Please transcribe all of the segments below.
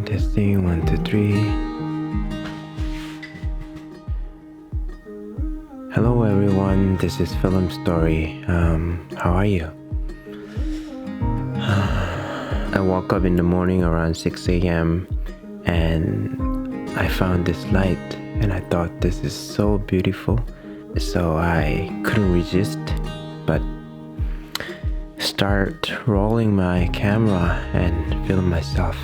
Testing, 1, 2, 3. Hello everyone, this is Film Story. How are you? I woke up in the morning around 6 a.m. and I found this light and I thought this is so beautiful. So I couldn't resist but start rolling my camera and film myself.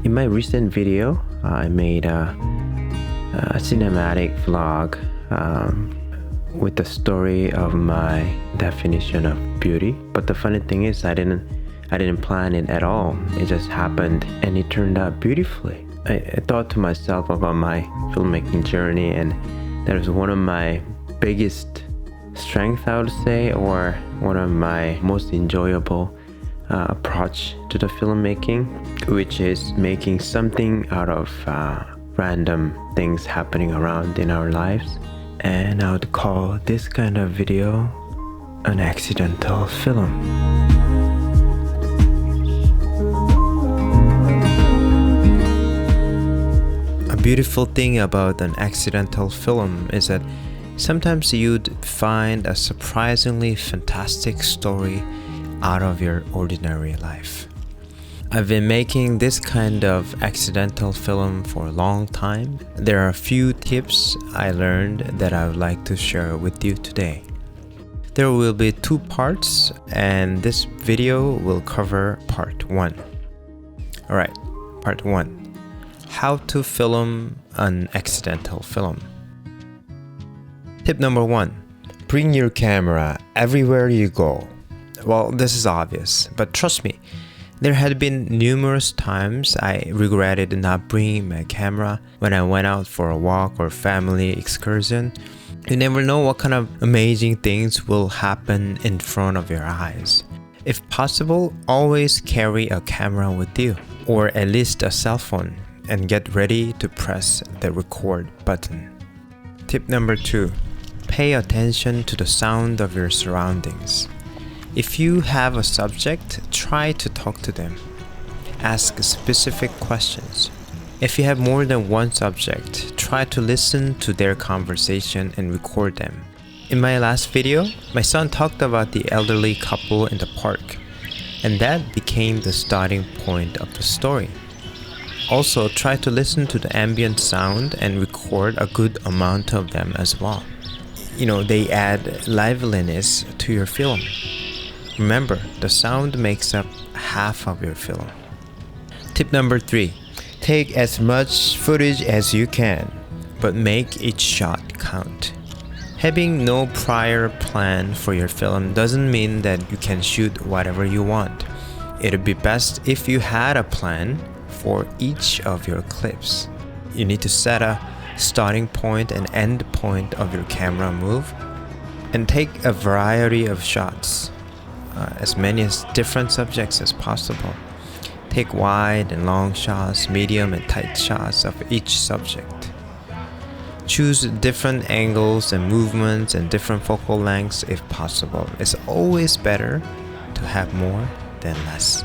In my recent video, I made a cinematic vlog with the story of my definition of beauty. But the funny thing is, I didn't plan it at all. It just happened, and it turned out beautifully. I thought to myself about my filmmaking journey, and that was one of my biggest strengths, I would say, or one of my most enjoyable approach to the filmmaking, which is making something out of random things happening around in our lives. And I would call this kind of video an accidental film. A beautiful thing about an accidental film is that sometimes you'd find a surprisingly fantastic story out of your ordinary life. I've been making this kind of accidental film for a long time. There are a few tips I learned that I would like to share with you today. There will be 2 parts, and this video will cover part 1. Alright, part 1. How to film an accidental film. Tip number 1. Bring your camera everywhere you go. Well, this is obvious, but trust me, there had been numerous times I regretted not bringing my camera when I went out for a walk or family excursion. You never know what kind of amazing things will happen in front of your eyes. If possible, always carry a camera with you, or at least a cell phone, and get ready to press the record button. Tip number 2. Pay attention to the sound of your surroundings. If you have a subject, try to talk to them. Ask specific questions. If you have more than one subject, try to listen to their conversation and record them. In my last video, my son talked about the elderly couple in the park, and that became the starting point of the story. Also, try to listen to the ambient sound and record a good amount of them as well. They add liveliness to your film. Remember, the sound makes up half of your film. Tip number 3. Take as much footage as you can, but make each shot count. Having no prior plan for your film doesn't mean that you can shoot whatever you want. It'd be best if you had a plan for each of your clips. You need to set a starting point and end point of your camera move, and take a variety of shots. As many different subjects as possible. Take wide and long shots, medium and tight shots of each subject. Choose different angles and movements and different focal lengths if possible. It's always better to have more than less.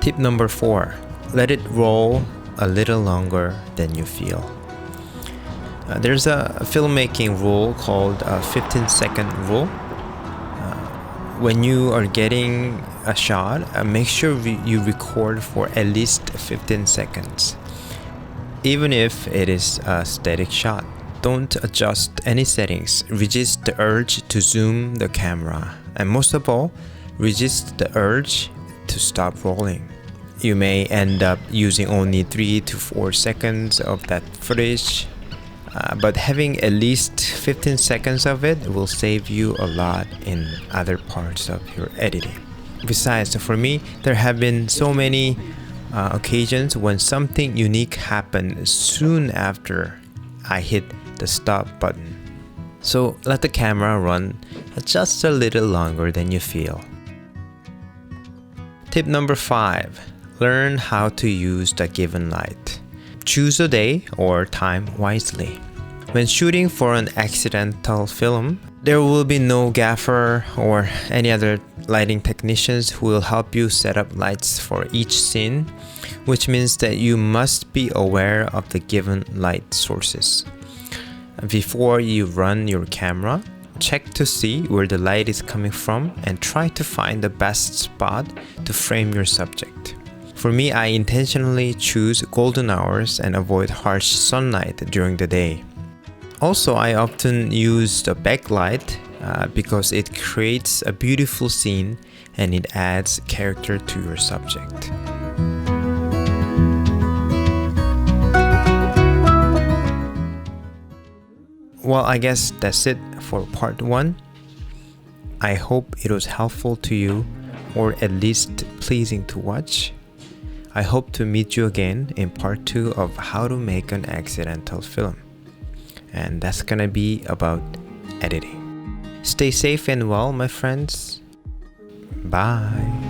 Tip number 4. Let it roll a little longer than you feel. There's a filmmaking rule called a 15-second rule. When you are getting a shot, make sure you record for at least 15 seconds. Even if it is a static shot, don't adjust any settings. Resist the urge to zoom the camera. And most of all, resist the urge to stop rolling. You may end up using only 3 to 4 seconds of that footage. but having at least 15 seconds of it will save you a lot in other parts of your editing. Besides, for me, there have been so many occasions when something unique happened soon after I hit the stop button. So let the camera run just a little longer than you feel. Tip number 5. Learn how to use the given light. Choose a day or time wisely. When shooting for an accidental film, there will be no gaffer or any other lighting technicians who will help you set up lights for each scene, which means that you must be aware of the given light sources. Before you run your camera, check to see where the light is coming from and try to find the best spot to frame your subject. For me, I intentionally choose golden hours and avoid harsh sunlight during the day. Also, I often use the backlight because it creates a beautiful scene and it adds character to your subject. Well, I guess that's it for part 1. I hope it was helpful to you, or at least pleasing to watch. I hope to meet you again in part 2 of how to make an accidental film. And that's gonna be about editing. Stay safe and well, my friends. Bye.